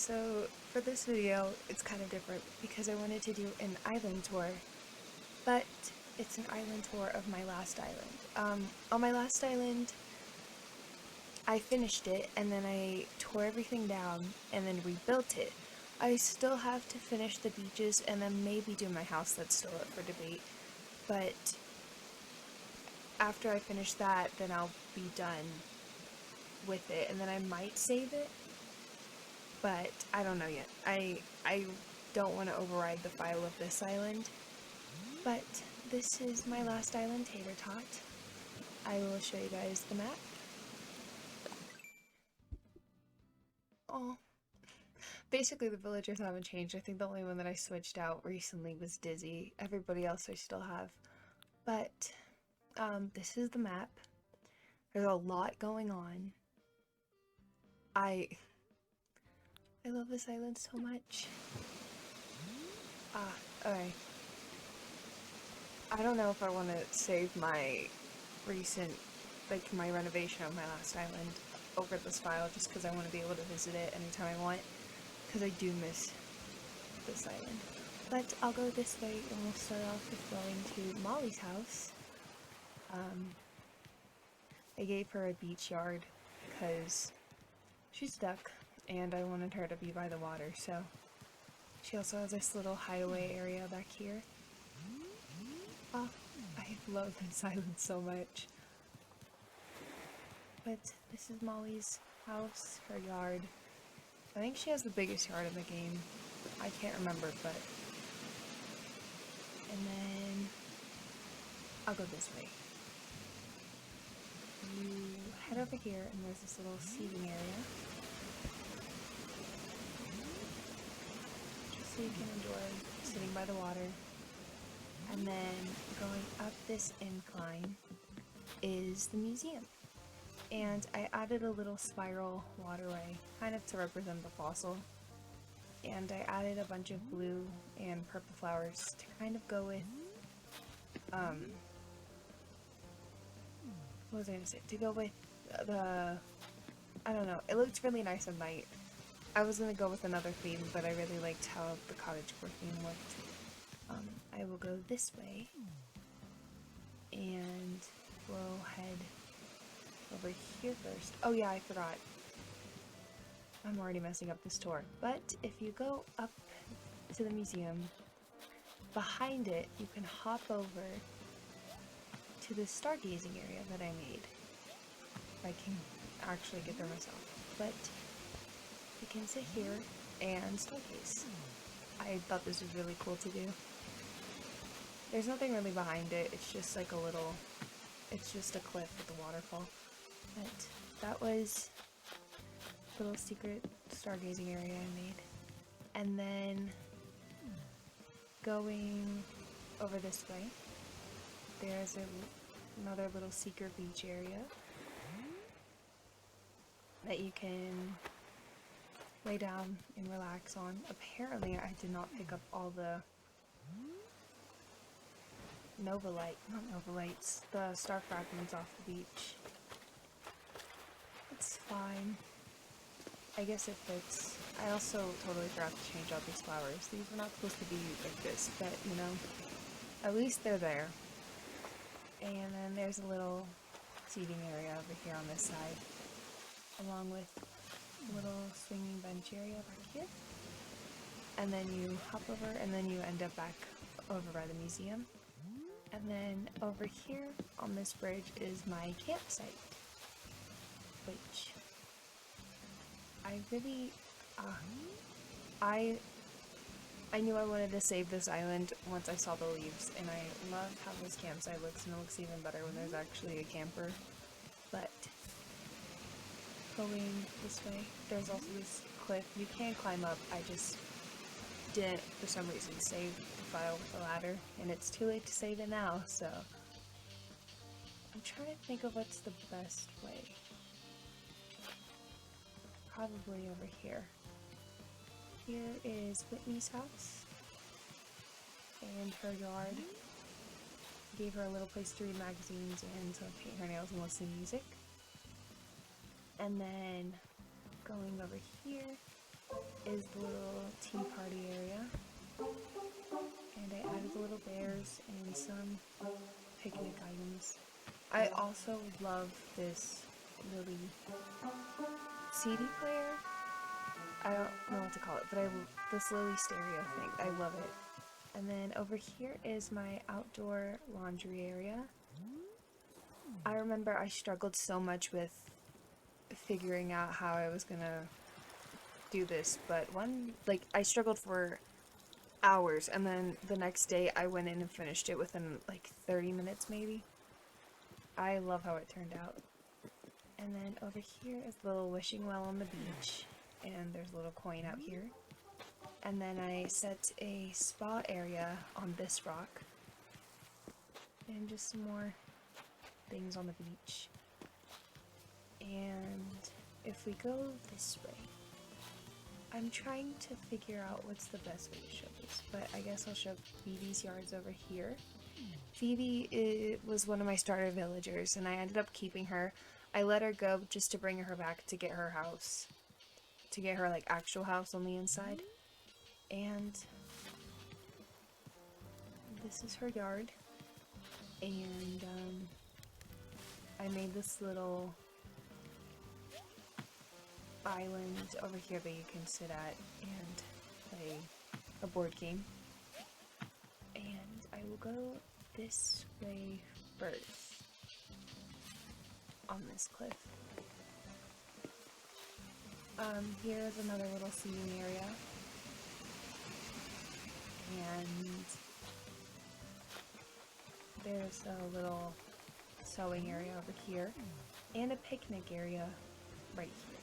So for this video, it's kind of different because I wanted to do an island tour, but it's an island tour of my last island. On my last island, I finished it and then I tore everything down and then rebuilt it. I still have to finish the beaches and then maybe do my house. That's still up for debate, but after I finish that, then I'll be done with it, and then I might save it, but I don't know yet. I don't want to override the file of this island, but this is my last island, Tater Tot. I will show you guys the map. Oh, basically the villagers haven't changed. I think the only one that I switched out recently was Dizzy. Everybody else I still have, but this is the map. There's a lot going on. I love this island so much. Okay. I don't know if I want to save my recent, like my renovation of my last island over this file just because I want to be able to visit it anytime I want, because I do miss this island. But I'll go this way and we'll start off with going to Molly's house. I gave her a beach yard because she's stuck and I wanted her to be by the water, so she also has this little hideaway area back here. Oh, I love this island so much. But this is Molly's house, her yard. I think she has the biggest yard in the game. I can't remember, but... And then... I'll go this way. You head over here and there's this little seating area. Just so you can enjoy sitting by the water. And then going up this incline is the museum. And I added a little spiral waterway, kind of to represent the fossil. And I added a bunch of blue and purple flowers to kind of go with, what was I gonna say? To go with the, I don't know, it looked really nice at night. I was gonna go with another theme, but I really liked how the cottagecore theme looked. I will go this way, and we'll head over here first. Oh yeah, I forgot. I'm already messing up this tour. But if you go up to the museum, behind it you can hop over to the stargazing area that I made. If I can actually get there myself. But you can sit here and stargaze. I thought this was really cool to do. There's nothing really behind it, it's just like a little, it's just a cliff with a waterfall. But that was the little secret stargazing area I made. And then going over this way, there's another little secret beach area that you can lay down and relax on. Apparently I did not pick up all the the star fragments off the beach. It's fine. I guess it fits. I also totally forgot to change out these flowers. These were not supposed to be like this, but you know, at least they're there. And then there's a little seating area over here on this side, along with a little swinging bench area back here. And then you hop over and then you end up back over by the museum. And then over here on this bridge is my campsite, which I really, I knew I wanted to save this island once I saw the leaves, and I love how this campsite looks, and it looks even better when there's actually a camper. But going this way, there's also this cliff. You can climb up. I just didn't, for some reason, save the file with the ladder, and it's too late to save it now, so I'm trying to think of what's the best way. Probably over here. Here is Whitney's house and her yard. Gave her a little place to read magazines and to paint her nails and listen to music. And then going over here is the little tea party area. And I added the little bears and some picnic items. I also love this really CD player. I don't know what to call it, but this Lily stereo thing. I love it. And then over here is my outdoor laundry area. I remember I struggled so much with figuring out how I was gonna do this, but I struggled for hours, and then the next day I went in and finished it within like 30 minutes maybe. I love how it turned out. And then over here is the little wishing well on the beach, and there's a little coin out here. And then I set a spa area on this rock, and just some more things on the beach. And if we go this way, I'm trying to figure out what's the best way to show this, but I guess I'll show Phoebe's yards over here. Phoebe was one of my starter villagers, and I ended up keeping her. I let her go just to bring her back to get her house, to get her like actual house on the inside. And this is her yard, and I made this little island over here that you can sit at and play a board game. And I will go this way first on this cliff. Here's another little seating area, and there's a little sewing area over here, and a picnic area right here.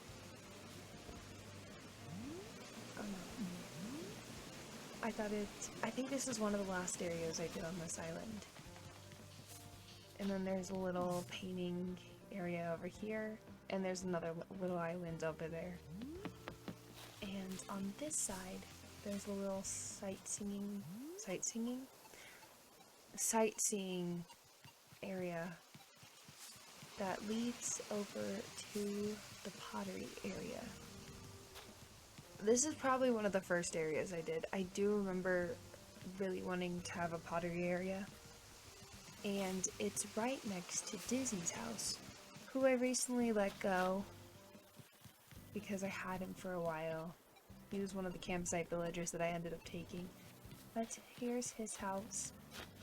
I think this is one of the last areas I did on this island. And then there's a little painting area over here, and there's another little island over there. And on this side, there's a little sightseeing area that leads over to the pottery area. This is probably one of the first areas I did. I do remember really wanting to have a pottery area. And it's right next to Dizzy's house, who I recently let go because I had him for a while. He was one of the campsite villagers that I ended up taking. But here's his house.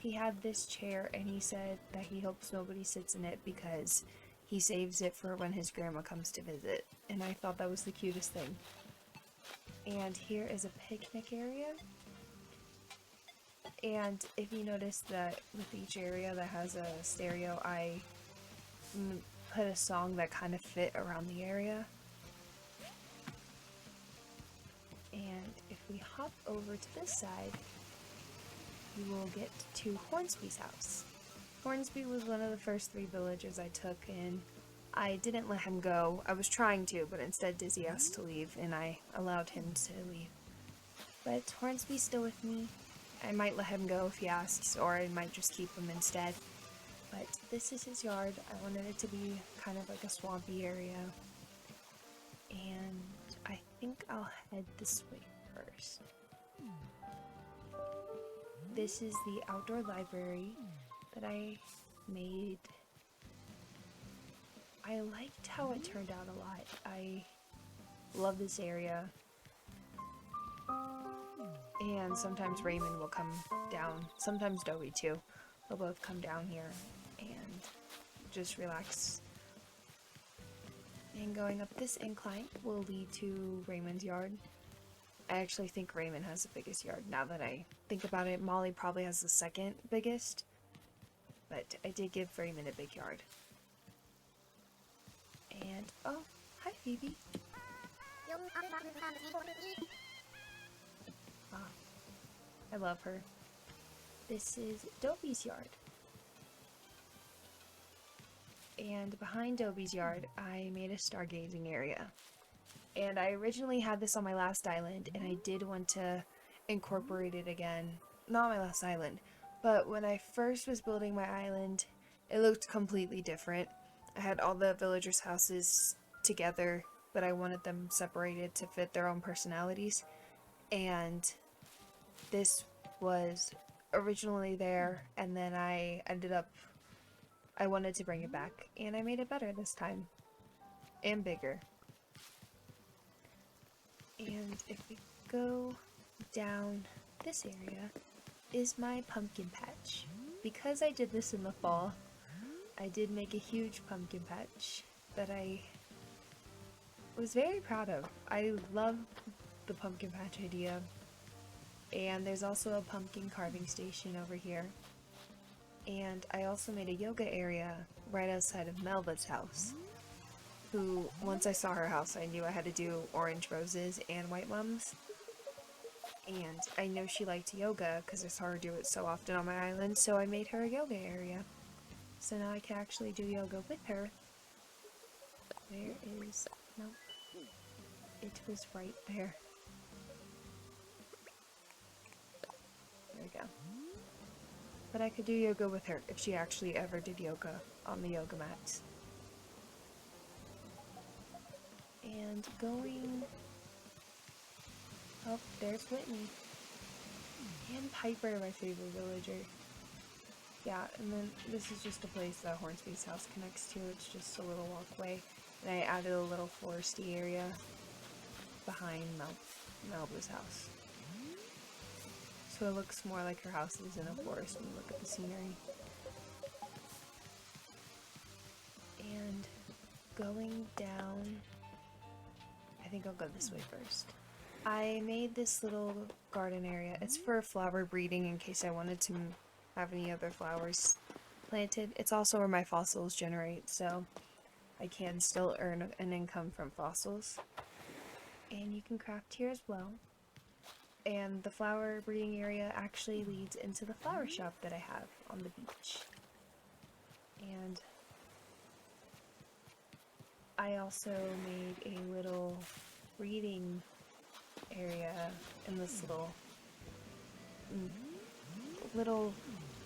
He had this chair, and he said that he hopes nobody sits in it because he saves it for when his grandma comes to visit. And I thought that was the cutest thing. And here is a picnic area. And if you notice that with each area that has a stereo, I put a song that kind of fit around the area. And if we hop over to this side, you will get to Hornsby's house. Hornsby was one of the first 3 villagers I took, and I didn't let him go. I was trying to, but instead Dizzy asked to leave, and I allowed him to leave. But Hornsby's still with me. I might let him go if he asks, or I might just keep him instead. But this is his yard. I wanted it to be kind of like a swampy area. And I think I'll head this way first. This is the outdoor library that I made. I liked how it turned out a lot. I love this area. And sometimes Raymond will come down. Sometimes Dobie too. They'll both come down here and just relax. And going up this incline will lead to Raymond's yard. I actually think Raymond has the biggest yard now that I think about it. Molly probably has the second biggest, but I did give Raymond a big yard. And, oh, hi Phoebe. Ah, I love her. This is Dobie's yard. And behind Dobie's yard, I made a stargazing area. And I originally had this on my last island, and I did want to incorporate it again. Not my last island, but when I first was building my island, it looked completely different. I had all the villagers' houses together, but I wanted them separated to fit their own personalities. And this was originally there, and then I wanted to bring it back, and I made it better this time. And bigger. And if we go down this area is my pumpkin patch. Because I did this in the fall, I did make a huge pumpkin patch that I was very proud of. I love the pumpkin patch idea. And there's also a pumpkin carving station over here. And I also made a yoga area right outside of Melba's house, who, once I saw her house, I knew I had to do orange roses and white mums. And I know she liked yoga because I saw her do it so often on my island, so I made her a yoga area. So now I can actually do yoga with her. Where is... Nope. It was right there. There we go. But I could do yoga with her if she actually ever did yoga on the yoga mats. And going... Oh, there's Whitney. And Piper, my favorite villager. Yeah, and then this is just a place that Hornsby's house connects to. It's just a little walkway. And I added a little foresty area behind Melba's house. So it looks more like her house is in a forest when you look at the scenery. And going down... I think I'll go this way first. I made this little garden area. It's for flower breeding in case I wanted to have any other flowers planted. It's also where my fossils generate, so I can still earn an income from fossils. And you can craft here as well. And the flower breeding area actually leads into the flower shop that I have on the beach. And I also made a little reading area in this little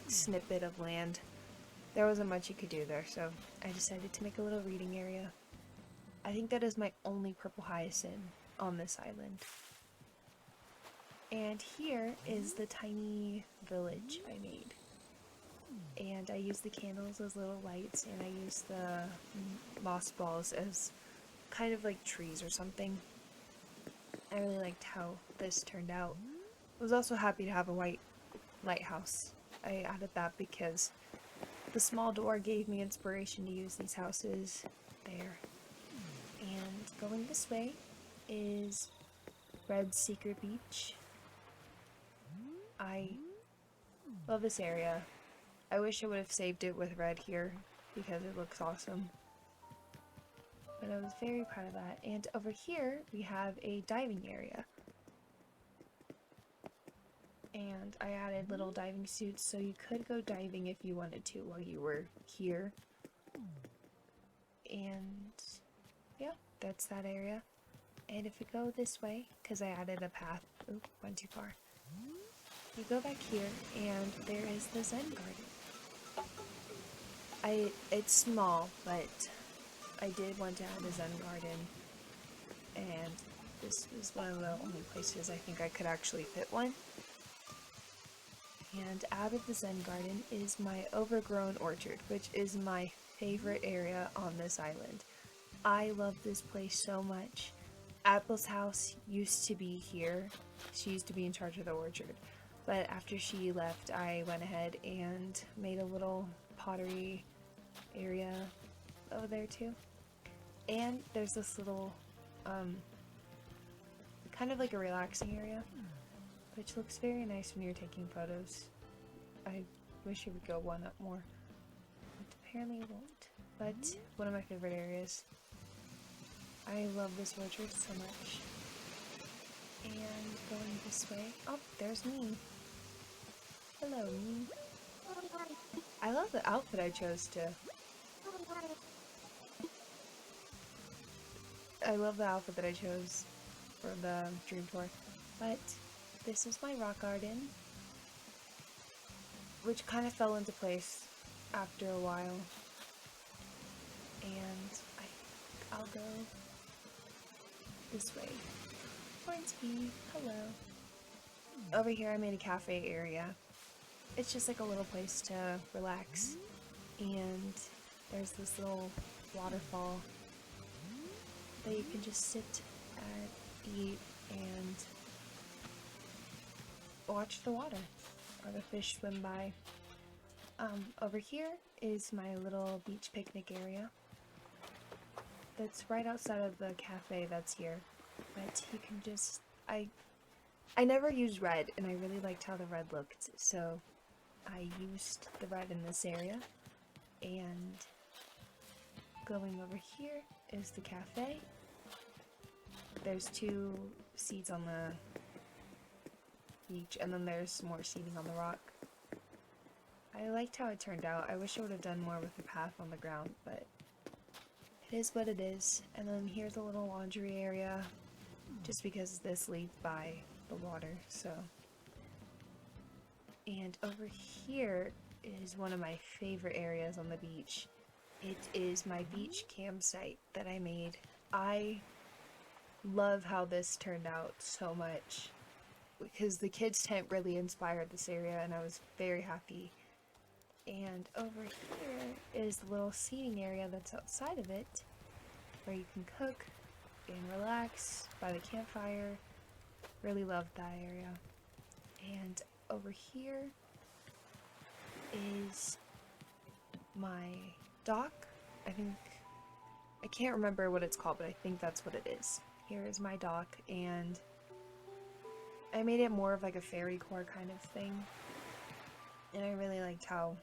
snippet of land. There wasn't much you could do there, so I decided to make a little reading area. I think that is my only purple hyacinth on this island. And here is the tiny village I made. And I used the candles as little lights, and I used the moss balls as kind of like trees or something. I really liked how this turned out. I was also happy to have a white lighthouse. I added that because the small door gave me inspiration to use these houses there. And going this way is Red's Secret Beach. I love this area. I wish I would have saved it with Red here because it looks awesome. But I was very proud of that. And over here we have a diving area. And I added little diving suits so you could go diving if you wanted to while you were here. And yeah, that's that area. And if we go this way, because I added a path, oop, went too far. You go back here and there is the Zen garden. It's small, but I did want to add a Zen garden, and this was one of the only places I think I could actually fit one. And out of the Zen garden is my overgrown orchard, which is my favorite area on this island. I love this place so much. Apple's house used to be here. She used to be in charge of the orchard. But after she left, I went ahead and made a little pottery area over there too. And there's this little, kind of like a relaxing area, which looks very nice when you're taking photos. I wish it would go one up more, but apparently it won't. But one of my favorite areas. I love this orchard so much. And going this way, oh, there's me. Hello, me. I love the outfit I chose to. I love the outfit that I chose for the dream tour. But this is my rock garden, which kind of fell into place after a while. And I'll go this way. Hornsby, hello. Over here I made a cafe area. It's just like a little place to relax, and there's this little waterfall that you can just sit at, eat, and watch the water or the fish swim by. Over here is my little beach picnic area that's right outside of the cafe that's here, but you can just, I never used red, and I really liked how the red looked, so I used the red in this area. And going over here is the cafe. There's 2 seats on the beach, and then there's more seating on the rock. I liked how it turned out. I wish I would have done more with the path on the ground, but it is what it is. And then here's a little laundry area, just because this leads by the water, so. And over here is one of my favorite areas on the beach. It is my beach campsite that I made. I love how this turned out so much, because the kids' tent really inspired this area, and I was very happy. And over here is the little seating area that's outside of it, where you can cook and relax by the campfire. Really loved that area. And over here is my dock. I can't remember what it's called, but I think that's what it is. Here is my dock, and I made it more of like a fairy core kind of thing, and I really liked how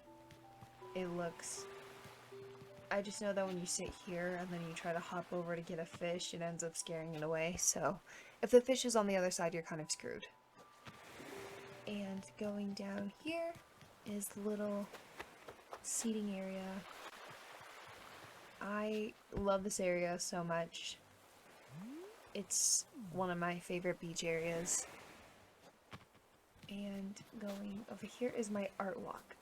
it looks. I just know that when you sit here and then you try to hop over to get a fish, it ends up scaring it away, so if the fish is on the other side, you're kind of screwed. And going down here is the little seating area. I love this area so much. It's one of my favorite beach areas. And going over here is my art walk.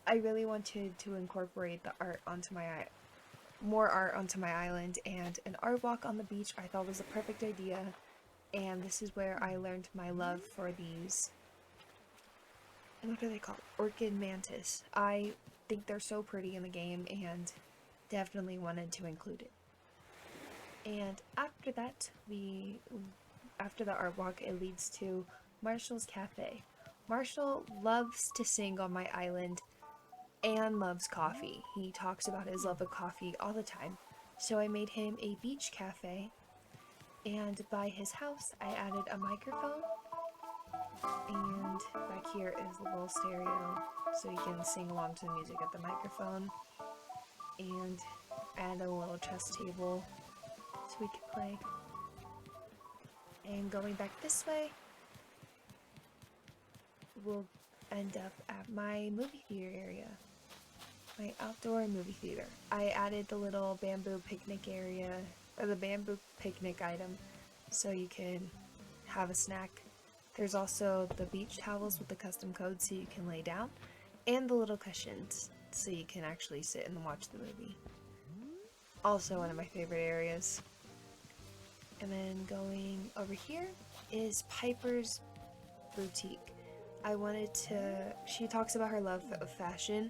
I really wanted to incorporate the art onto more art onto my island, and an art walk on the beach I thought was a perfect idea. And this is where I learned my love for these, what are they called? Orchid mantis. I think they're so pretty in the game, and definitely wanted to include it. And after that, after the art walk, it leads to Marshall's Cafe. Marshall loves to sing on my island and loves coffee. He talks about his love of coffee all the time. So I made him a beach cafe, and by his house I added a microphone, and back here is the little stereo so you can sing along to the music at the microphone, and add a little chess table so we can play. And going back this way, we'll end up at my movie theater area, my outdoor movie theater. I added the little bamboo picnic area, or the bamboo picnic item, so you can have a snack. There's also the beach towels with the custom code so you can lay down, and the little cushions so you can actually sit and watch the movie. Also one of my favorite areas. And then going over here is Piper's Boutique. She talks about her love of fashion,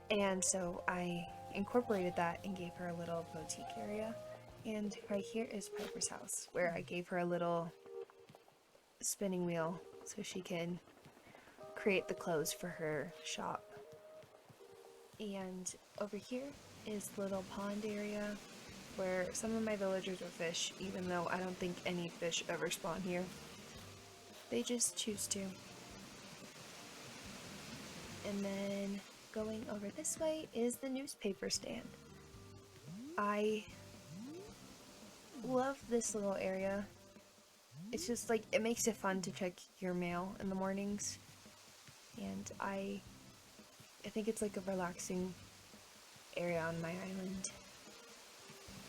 and so I incorporated that and gave her a little boutique area. And right here is Piper's house, where I gave her a little spinning wheel so she can create the clothes for her shop. And over here is the little pond area where some of my villagers will fish, even though I don't think any fish ever spawn here. They just choose to. And then going over this way is the newspaper stand. I love this little area. It's just like, it makes it fun to check your mail in the mornings, and I think it's like a relaxing area on my island.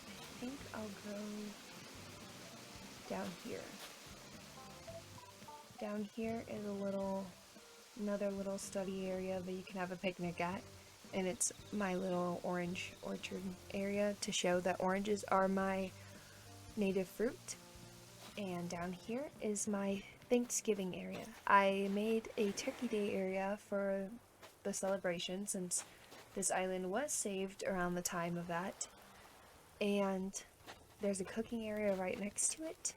I think I'll go down here. Down here is another little study area that you can have a picnic at, and it's my little orange orchard area to show that oranges are my native fruit. And down here is my Thanksgiving area. I made a Turkey Day area for the celebration since this island was saved around the time of that. And there's a cooking area right next to it.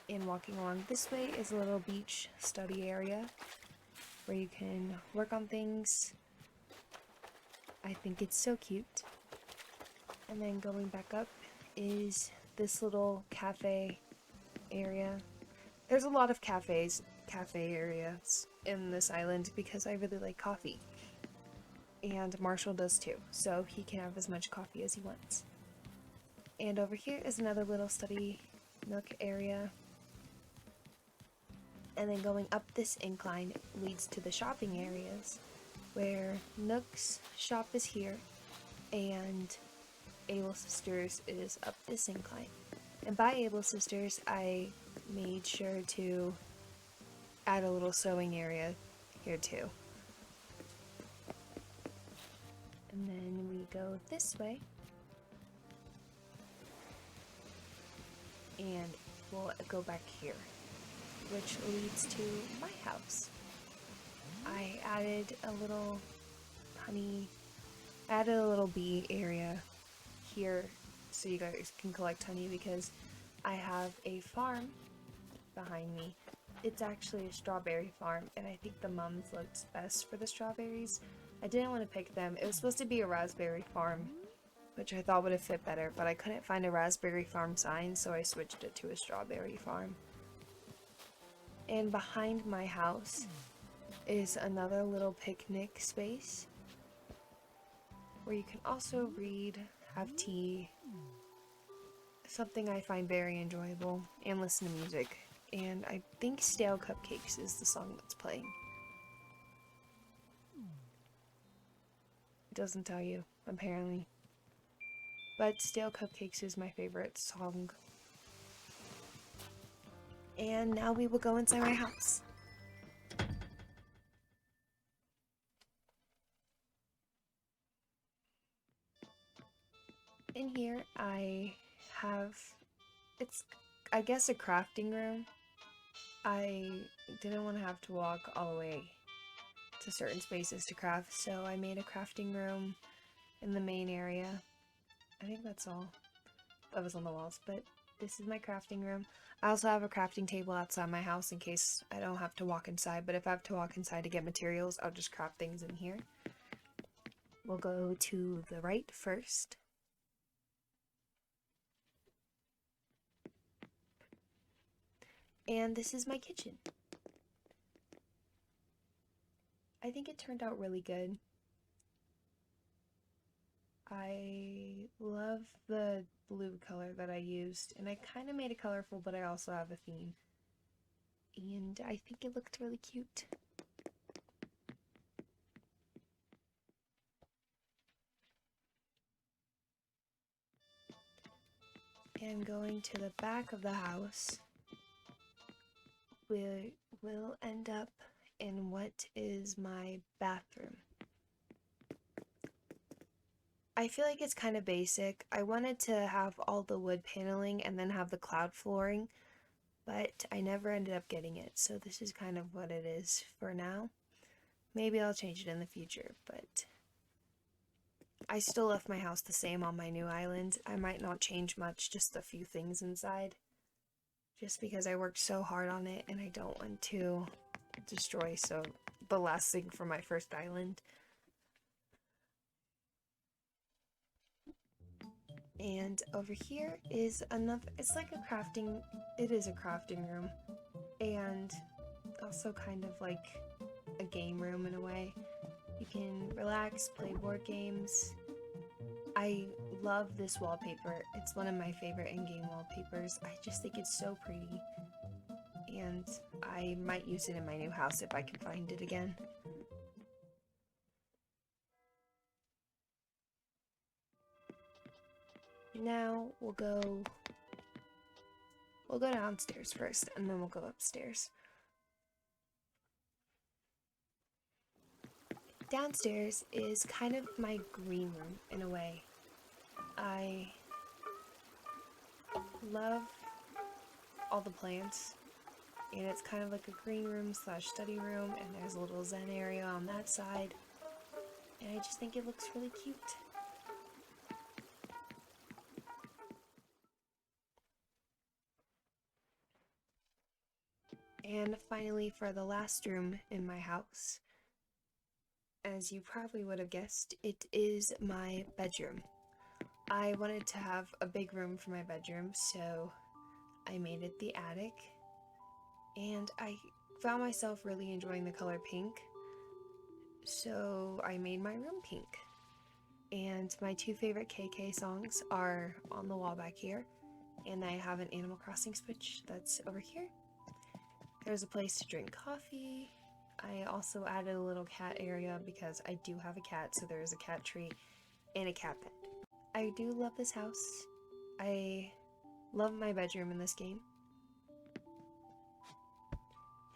And walking along this way is a little beach study area where you can work on things. I think it's so cute. And then going back up is this little cafe area. There's a lot of cafe areas in this island because I really like coffee. And Marshall does too, so he can have as much coffee as he wants. And over here is another little study nook area. And then going up this incline leads to the shopping areas, where Nook's shop is here, and Able Sisters is up this incline. And by Able Sisters, I made sure to add a little sewing area here too. And then we go this way, and we'll go back here, which leads to my house. I added a little bee area here so you guys can collect honey because I have a farm behind me. It's actually a strawberry farm, and I think the mums looked best for the strawberries. I didn't want to pick them. It was supposed to be a raspberry farm, which I thought would have fit better, but I couldn't find a raspberry farm sign, so I switched it to a strawberry farm. And behind my house is another little picnic space where you can also read, have tea, something I find very enjoyable, and listen to music. And I think Stale Cupcakes is the song that's playing. It doesn't tell you, apparently. But Stale Cupcakes is my favorite song. And now we will go inside my house. In here I have, I guess a crafting room. I didn't want to have to walk all the way to certain spaces to craft, so I made a crafting room in the main area. I think that's all that was on the walls, but this is my crafting room. I also have a crafting table outside my house in case I don't have to walk inside, but if I have to walk inside to get materials, I'll just craft things in here. We'll go to the right first. And this is my kitchen. I think it turned out really good. I love the blue color that I used, and I kind of made it colorful, but I also have a theme. And I think it looked really cute. And going to the back of the house, we will end up in what is my bathroom. I feel like it's kind of basic. I wanted to have all the wood paneling and then have the cloud flooring, but I never ended up getting it, so this is kind of what it is for now. Maybe I'll change it in the future, but I still left my house the same on my new island. I might not change much, just a few things inside, just because I worked so hard on it and I don't want to destroy the last thing from my first island. And over here is another, it's like a crafting, it is a crafting room, and also kind of like a game room in a way. You can relax, play board games. I love this wallpaper. It's one of my favorite in-game wallpapers. I just think it's so pretty, and I might use it in my new house if I can find it again. Now we'll go downstairs first, and then we'll go upstairs. Downstairs is kind of my green room in a way. I love all the plants, and it's kind of like a green room slash study room, and there's a little zen area on that side, and I just think it looks really cute. And finally, for the last room in my house, as you probably would have guessed, it is my bedroom. I wanted to have a big room for my bedroom, so I made it the attic, and I found myself really enjoying the color pink, so I made my room pink. And my two favorite KK songs are on the wall back here, and I have an Animal Crossing switch that's over here. There's a place to drink coffee. I also added a little cat area because I do have a cat, so there is a cat tree and a cat bed. I do love this house. I love my bedroom in this game,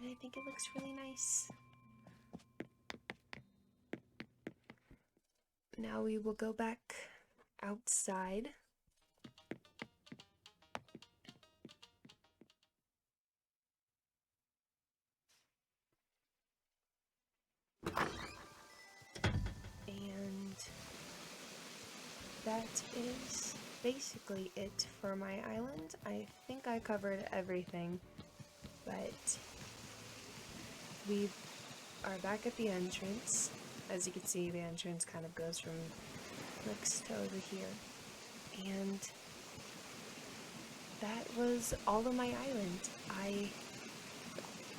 and I think it looks really nice. Now we will go back outside. And that is basically it for my island. I think I covered everything, but we are back at the entrance. As you can see, the entrance kind of goes from next to over here. And that was all of my island. I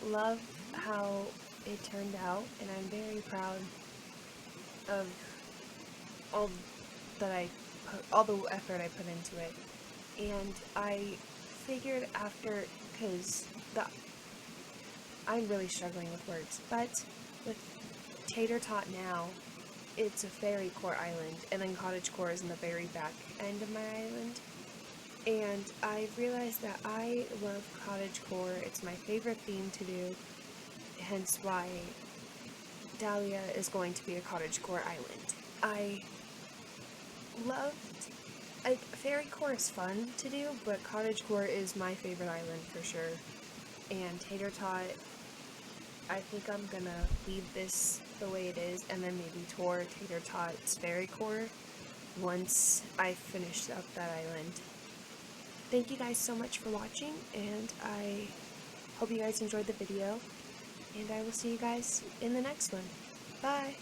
love how it turned out, and I'm very proud of all the effort I put into it. And I figured after, because I'm really struggling with words, but with Tater Tot now, it's a fairy core island, and then Cottagecore is in the very back end of my island. And I realized that I love Cottagecore. It's my favorite theme to do, hence why Dahlia is going to be a Cottagecore island. I loved, fairy core is fun to do, but Cottagecore is my favorite island for sure. And Tater Tot, I think I'm gonna leave this the way it is, and then maybe tour Tater Tot's fairy core once I finish up that island. Thank you guys so much for watching, and I hope you guys enjoyed the video, and I will see you guys in the next one. Bye!